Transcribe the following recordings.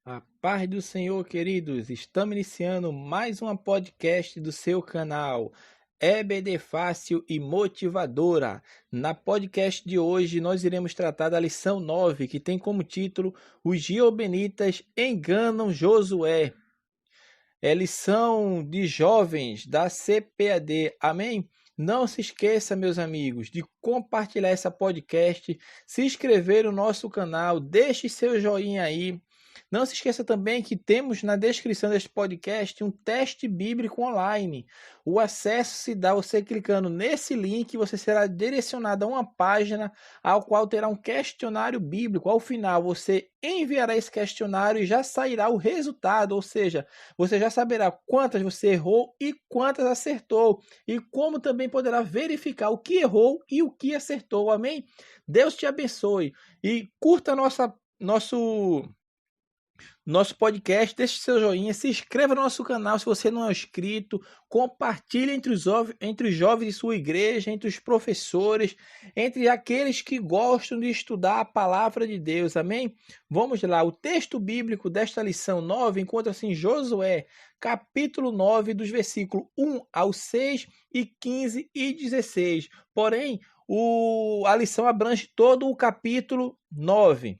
A paz do Senhor, queridos. Estamos iniciando mais uma podcast do seu canal EBD Fácil e Motivadora. Na podcast de hoje, nós iremos tratar da lição 9, que tem como título Os Gibeonitas enganam Josué. É lição de jovens da CPAD. Amém? Não se esqueça, meus amigos, de compartilhar essa podcast, se inscrever no nosso canal, deixe seu joinha aí. Não se esqueça também que temos na descrição deste podcast um teste bíblico online. O acesso se dá você clicando nesse link, você será direcionado a uma página ao qual terá um questionário bíblico. Ao final, você enviará esse questionário e já sairá o resultado, ou seja, você já saberá quantas você errou e quantas acertou, e como também poderá verificar o que errou e o que acertou. Amém? Deus te abençoe e curta nosso podcast, deixe seu joinha, se inscreva no nosso canal se você não é inscrito, compartilhe entre os jovens de sua igreja, entre os professores, entre aqueles que gostam de estudar a palavra de Deus, amém? Vamos lá, o texto bíblico desta lição 9 encontra-se em Josué, capítulo 9, dos versículos 1 ao 6 e 15 e 16. Porém, a lição abrange todo o capítulo 9.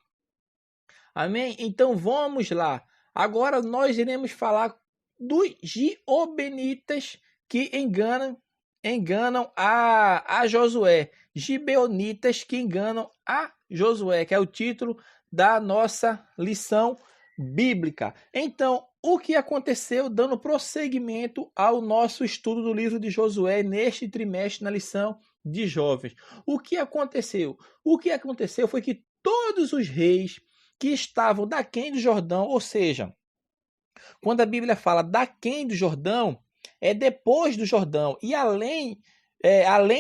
Amém? Então vamos lá. Agora nós iremos falar dos gibeonitas que enganam a Josué. Gibeonitas que enganam a Josué, que é o título da nossa lição bíblica. Então, o que aconteceu dando prosseguimento ao nosso estudo do livro de Josué neste trimestre na lição de jovens? O que aconteceu? O que aconteceu foi que todos os reis que estavam daquém do Jordão, ou seja, quando a Bíblia fala daquém do Jordão, é depois do Jordão, e além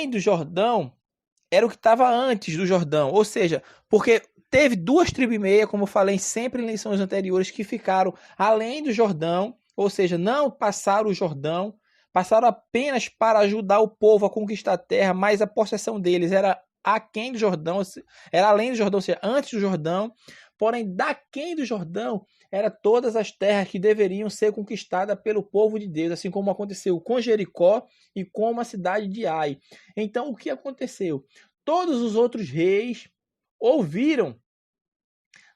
do Jordão, era o que estava antes do Jordão, ou seja, porque teve 2,5 tribos, como eu falei sempre em lições anteriores, que ficaram além do Jordão, ou seja, não passaram o Jordão, passaram apenas para ajudar o povo a conquistar a terra, mas a possessão deles era aquém do Jordão, era além do Jordão, ou seja, antes do Jordão. Porém, daquém do Jordão, eram todas as terras que deveriam ser conquistadas pelo povo de Deus, assim como aconteceu com Jericó e com a cidade de Ai. Então, o que aconteceu? Todos os outros reis ouviram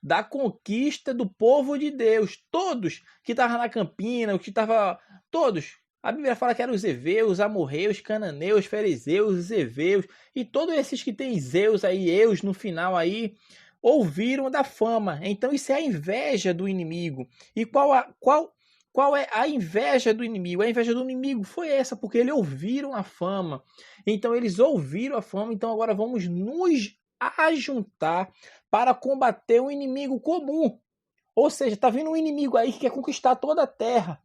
da conquista do povo de Deus. Todos que estavam na campina, os que estavam... Todos. A Bíblia fala que eram os heveus, os amorreus, cananeus, fariseus, os heveus e todos esses que têm Zeus aí, Eus no final aí, ouviram da fama. Então isso é a inveja do inimigo. E qual é a inveja do inimigo? A inveja do inimigo foi essa, porque eles ouviram a fama. Então eles ouviram a fama, então agora vamos nos ajuntar para combater um inimigo comum. Ou seja, está vindo um inimigo aí que quer conquistar toda a terra.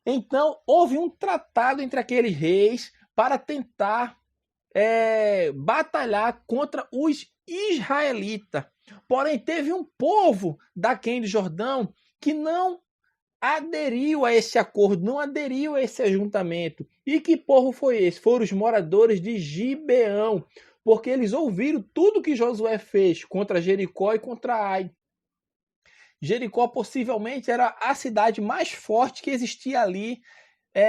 Então houve um tratado entre aqueles reis para tentar batalhar contra os israelitas. Porém, teve um povo daquém do Jordão que não aderiu a esse acordo, não aderiu a esse ajuntamento. E que povo foi esse? Foram os moradores de Gibeão, porque eles ouviram tudo que Josué fez contra Jericó e contra Ai. Jericó possivelmente era a cidade mais forte que existia ali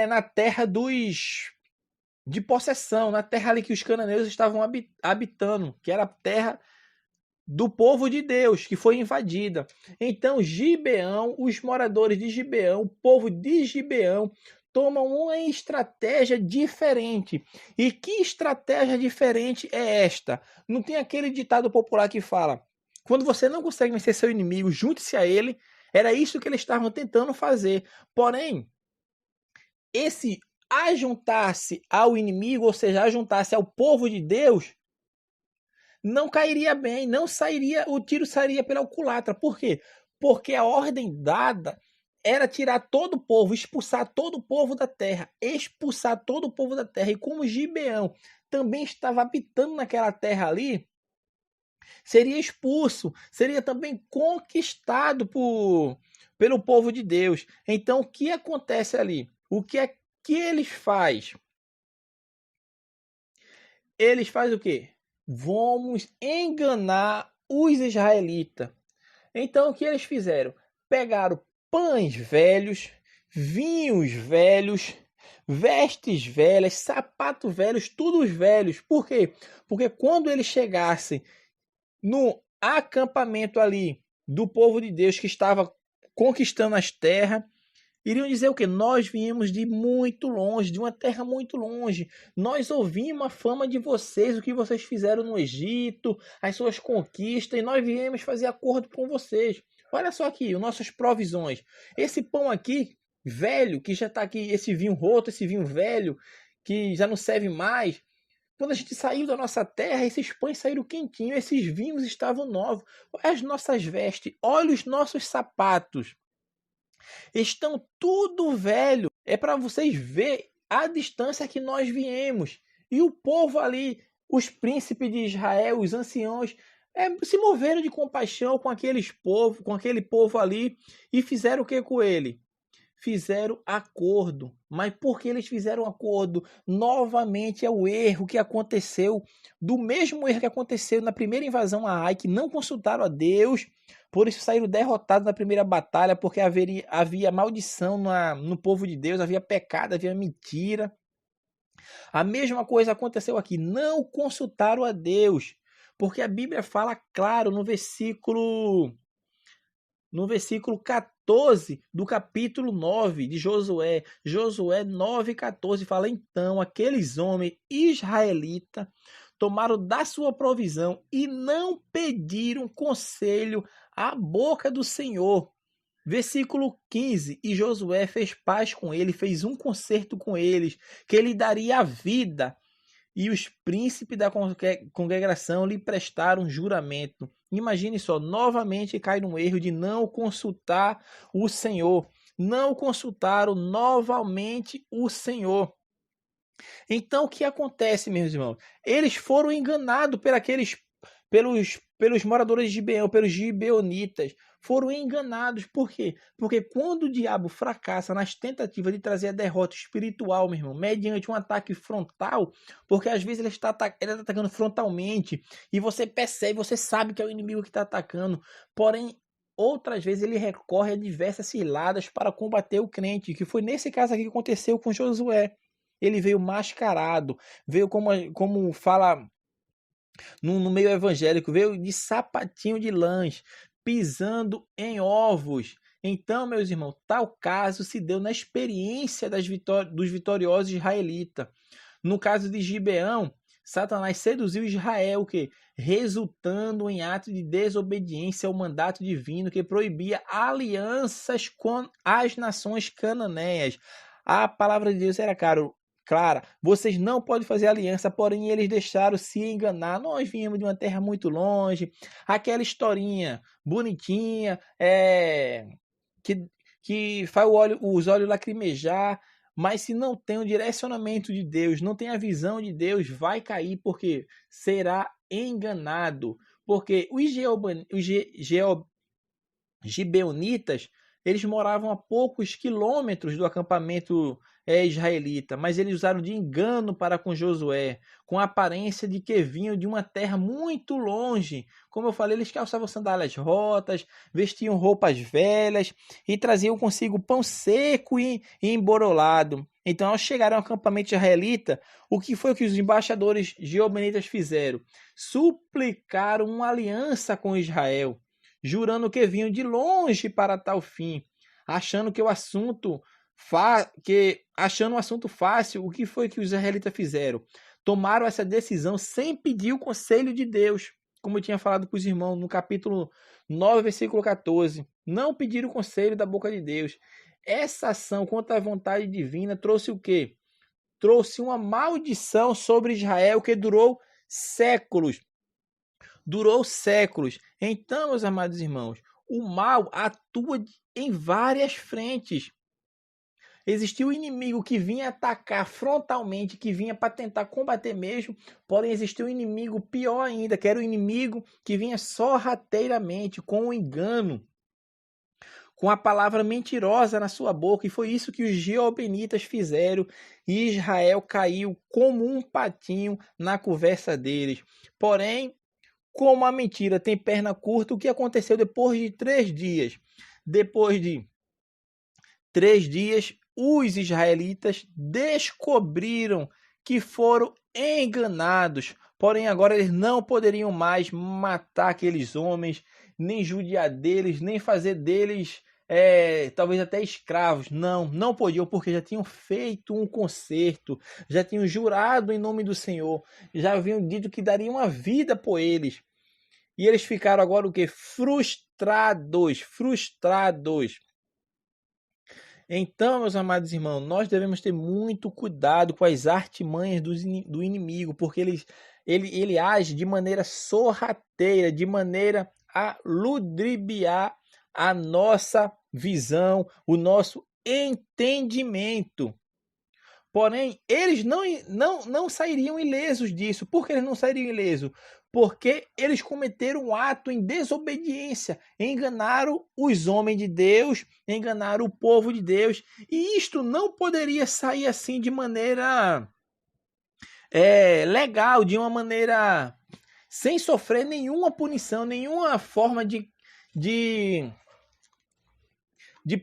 na terra de possessão, na terra ali que os cananeus estavam habitando, que era a terra do povo de Deus, que foi invadida. Então, Gibeão, os moradores de Gibeão, o povo de Gibeão, tomam uma estratégia diferente. E que estratégia diferente é esta? Não tem aquele ditado popular que fala: quando você não consegue vencer seu inimigo, junte-se a ele. Era isso que eles estavam tentando fazer. Porém, esse ajuntar-se ao inimigo, ou seja, ajuntar-se ao povo de Deus, não cairia bem, não sairia, o tiro sairia pela culatra. Por quê? Porque a ordem dada era tirar todo o povo, expulsar todo o povo da terra, expulsar todo o povo da terra. E como Gibeão também estava habitando naquela terra ali, seria expulso, seria também conquistado pelo povo de Deus. Então, o que acontece ali? O que é que eles fazem? Eles fazem o quê? Vamos enganar os israelitas. Então, o que eles fizeram? pegaram pães velhos, vinhos velhos, vestes velhas, sapatos velhos, todos velhos. Por quê? Porque quando eles chegassem no acampamento ali do povo de Deus que estava conquistando as terras, iriam dizer o quê? Nós viemos de muito longe, de uma terra muito longe. Nós ouvimos a fama de vocês, o que vocês fizeram no Egito, as suas conquistas, e nós viemos fazer acordo com vocês. Olha só aqui, as nossas provisões. Esse pão aqui, velho, que já está aqui, esse vinho roto, esse vinho velho, que já não serve mais. Quando a gente saiu da nossa terra, esses pães saíram quentinhos, esses vinhos estavam novos. Olha as nossas vestes, olha os nossos sapatos. Estão tudo velho. É para vocês verem a distância que nós viemos. E o povo ali, os príncipes de Israel, os anciãos, se moveram de compaixão com aquele povo ali e fizeram o que com ele? Fizeram acordo. Mas por que eles fizeram acordo? Novamente é o erro que aconteceu, do mesmo erro que aconteceu na primeira invasão a Ai, que não consultaram a Deus, por isso saíram derrotados na primeira batalha, porque havia maldição no povo de Deus, havia pecado, havia mentira. A mesma coisa aconteceu aqui, não consultaram a Deus, porque a Bíblia fala claro no versículo 14 do capítulo 9 de Josué. Josué 9,14 fala: então aqueles homens israelitas tomaram da sua provisão e não pediram conselho à boca do Senhor. Versículo 15: e Josué fez paz com ele, fez um concerto com eles, que ele daria a vida. E os príncipes da congregação lhe prestaram juramento. Imagine só, novamente cai no erro de não consultar o Senhor. Não consultaram novamente o Senhor. Então o que acontece, meus irmãos? Eles foram enganados pelos moradores de Gibeão, pelos gibeonitas. Foram enganados. Por quê? Porque quando o diabo fracassa nas tentativas de trazer a derrota espiritual, meu irmão, mediante um ataque frontal, porque às vezes ele está atacando frontalmente, e você percebe, você sabe que é o inimigo que está atacando, porém, outras vezes ele recorre a diversas ciladas para combater o crente, que foi nesse caso aqui que aconteceu com Josué. Ele veio mascarado, veio como fala no meio evangélico, veio de sapatinho de lãs, pisando em ovos. Então, meus irmãos, tal caso se deu na experiência dos vitoriosos israelitas. No caso de Gibeão, Satanás seduziu Israel, que resultando em ato de desobediência ao mandato divino que proibia alianças com as nações cananeias. A palavra de Deus era clara, vocês não podem fazer aliança, porém eles deixaram se enganar. Nós viemos de uma terra muito longe, aquela historinha bonitinha, que faz os olhos lacrimejar, mas se não tem o direcionamento de Deus, não tem a visão de Deus, vai cair, porque será enganado. Porque os gibeonitas, eles moravam a poucos quilômetros do acampamento israelita, mas eles usaram de engano para com Josué, com a aparência de que vinham de uma terra muito longe. Como eu falei, eles calçavam sandálias rotas, vestiam roupas velhas e traziam consigo pão seco e emborolado. Então, ao chegarem ao acampamento israelita, o que foi que os embaixadores gibeonitas fizeram? Suplicaram uma aliança com Israel, jurando que vinham de longe para tal fim, achando o assunto fácil. O que foi que os israelitas fizeram? Tomaram essa decisão sem pedir o conselho de Deus, como eu tinha falado para os irmãos no capítulo 9, versículo 14. Não pediram o conselho da boca de Deus. Essa ação contra a vontade divina trouxe o quê? Trouxe uma maldição sobre Israel que durou séculos. Então, meus amados irmãos, o mal atua em várias frentes. Existia o inimigo que vinha atacar frontalmente, que vinha para tentar combater mesmo, porém existia um inimigo pior ainda, que era o inimigo que vinha sorrateiramente, com o engano, com a palavra mentirosa na sua boca, e foi isso que os gibeonitas fizeram, e Israel caiu como um patinho na conversa deles. Porém, como a mentira tem perna curta, o que aconteceu depois de 3 dias? depois de 3 dias, os israelitas descobriram que foram enganados. Porém, agora eles não poderiam mais matar aqueles homens, nem judiar deles, nem fazer deles talvez até escravos. Não podiam, porque já tinham feito um concerto, já tinham jurado em nome do Senhor, já haviam dito que dariam a vida por eles. E eles ficaram agora o quê? Frustrados. Então, meus amados irmãos, nós devemos ter muito cuidado com as artimanhas do inimigo, porque ele age de maneira sorrateira, de maneira a ludibriar a nossa visão, o nosso entendimento. Porém, eles não sairiam ilesos disso. Por que eles não sairiam ilesos? Porque eles cometeram um ato em desobediência, enganaram os homens de Deus, enganaram o povo de Deus, e isto não poderia sair assim de maneira legal, de uma maneira sem sofrer nenhuma punição, nenhuma forma de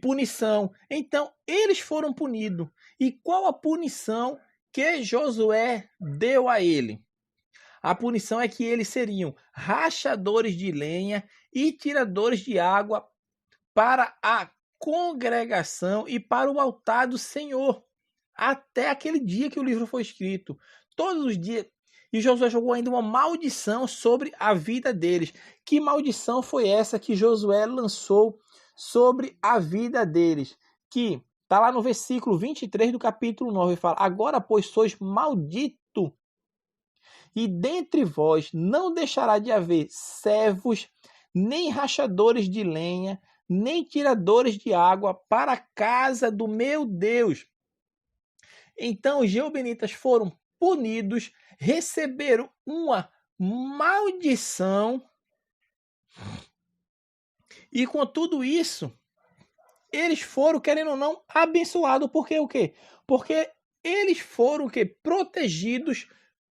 punição. Então, eles foram punidos. E qual a punição que Josué deu a ele? A punição é que eles seriam rachadores de lenha e tiradores de água para a congregação e para o altar do Senhor, até aquele dia que o livro foi escrito. Todos os dias. E Josué jogou ainda uma maldição sobre a vida deles. Que maldição foi essa que Josué lançou sobre a vida deles? Que está lá no versículo 23 do capítulo 9. Fala: agora, pois, sois maldito, e dentre vós não deixará de haver servos, nem rachadores de lenha, nem tiradores de água para a casa do meu Deus. Então os reubenitas foram punidos, receberam uma maldição, e com tudo isso, eles foram, querendo ou não, abençoados. Porque o quê? Porque eles foram o quê? Protegidos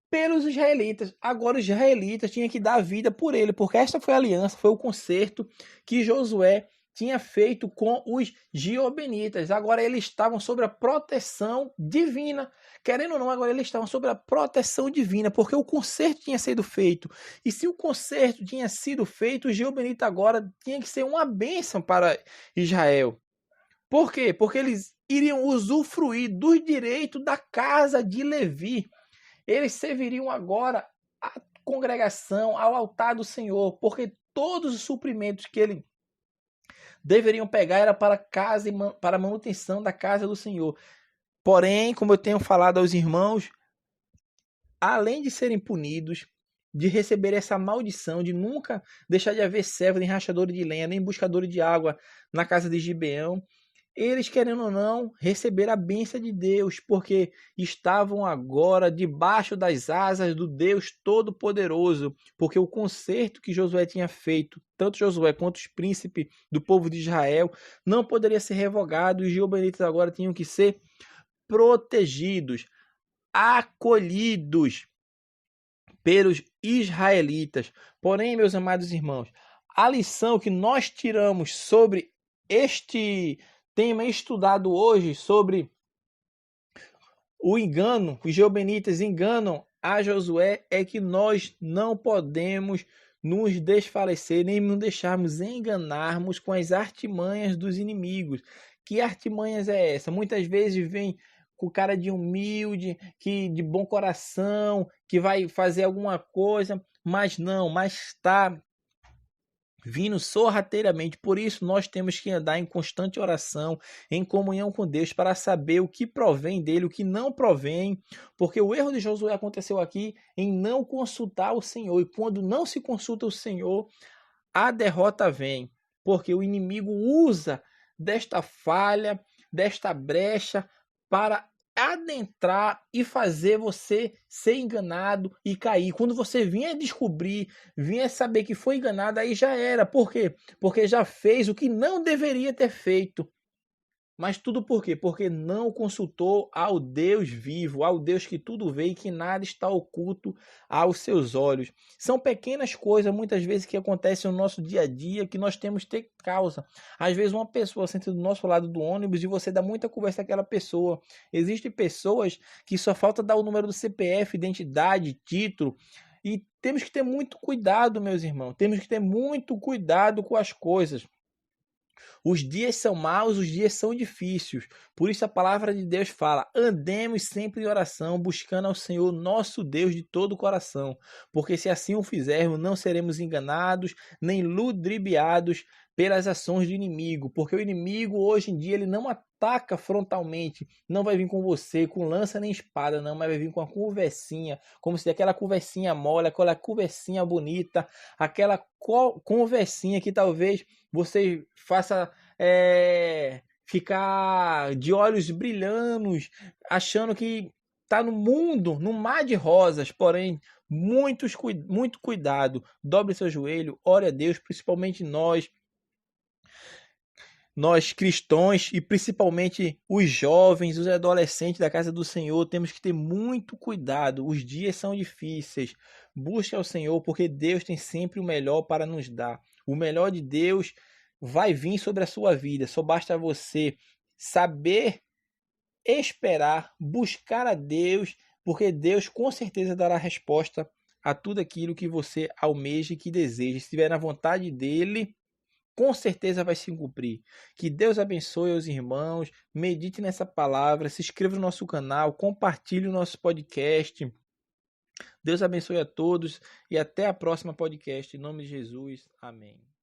pelos israelitas. Agora os israelitas tinham que dar a vida por ele, porque esta foi a aliança, foi o concerto que Josué tinha feito com os giobenitas. Agora eles estavam sob a proteção divina. Querendo ou não, agora eles estavam sob a proteção divina, porque o concerto tinha sido feito. E se o concerto tinha sido feito, o giobenitas agora tinha que ser uma bênção para Israel. Por quê? Porque eles iriam usufruir dos direitos da casa de Levi. Eles serviriam agora à congregação, ao altar do Senhor, porque todos os suprimentos que ele deveriam pegar era para casa e para a manutenção da casa do Senhor. Porém, como eu tenho falado aos irmãos, além de serem punidos, de receber essa maldição, de nunca deixar de haver servo, nem rachador de lenha, nem buscador de água na casa de Gibeão, eles, querendo ou não, receberam a bênção de Deus, porque estavam agora debaixo das asas do Deus Todo-Poderoso, porque o concerto que Josué tinha feito, tanto Josué quanto os príncipes do povo de Israel, não poderia ser revogado, e os gibeonitas agora tinham que ser protegidos, acolhidos pelos israelitas. Porém, meus amados irmãos, a lição que nós tiramos sobre este tema estudado hoje, sobre o engano, os gibeonitas enganam a Josué, é que nós não podemos nos desfalecer, nem nos deixarmos enganarmos com as artimanhas dos inimigos. Que artimanhas é essa? Muitas vezes vem com cara de humilde, que de bom coração, que vai fazer alguma coisa, mas está vindo sorrateiramente. Por isso nós temos que andar em constante oração, em comunhão com Deus, para saber o que provém dele, o que não provém, porque o erro de Josué aconteceu aqui em não consultar o Senhor, e quando não se consulta o Senhor, a derrota vem, porque o inimigo usa desta falha, desta brecha, para adentrar e fazer você ser enganado e cair. Quando você vinha descobrir, vinha saber que foi enganado, aí já era. Por quê? Porque já fez o que não deveria ter feito. Mas tudo por quê? Porque não consultou ao Deus vivo, ao Deus que tudo vê e que nada está oculto aos seus olhos. São pequenas coisas, muitas vezes, que acontecem no nosso dia a dia, que nós temos que ter causa. Às vezes uma pessoa senta do nosso lado do ônibus e você dá muita conversa àquela pessoa. Existem pessoas que só falta dar o número do CPF, identidade, título. E temos que ter muito cuidado, meus irmãos. Temos que ter muito cuidado com as coisas. Os dias são maus, os dias são difíceis. Por isso a palavra de Deus fala: andemos sempre em oração, buscando ao Senhor nosso Deus de todo o coração. Porque se assim o fizermos, não seremos enganados, nem ludibriados pelas ações do inimigo. Porque o inimigo, hoje em dia, ele não ataca frontalmente. Não vai vir com você, com lança nem espada, não. Mas vai vir com uma conversinha, como se aquela conversinha mole, aquela conversinha bonita, aquela conversinha que talvez você faça ficar de olhos brilhando, achando que está no mundo, no mar de rosas, porém, muito cuidado. Dobre seu joelho, ore a Deus, principalmente nós cristãos e principalmente os jovens, os adolescentes da casa do Senhor, temos que ter muito cuidado. Os dias são difíceis. Busque ao Senhor, porque Deus tem sempre o melhor para nos dar. O melhor de Deus vai vir sobre a sua vida. Só basta você saber esperar, buscar a Deus, porque Deus com certeza dará resposta a tudo aquilo que você almeja e que deseja. Se estiver na vontade dele, com certeza vai se cumprir. Que Deus abençoe os irmãos, medite nessa palavra, se inscreva no nosso canal, compartilhe o nosso podcast. Deus abençoe a todos e até a próxima podcast. Em nome de Jesus. Amém.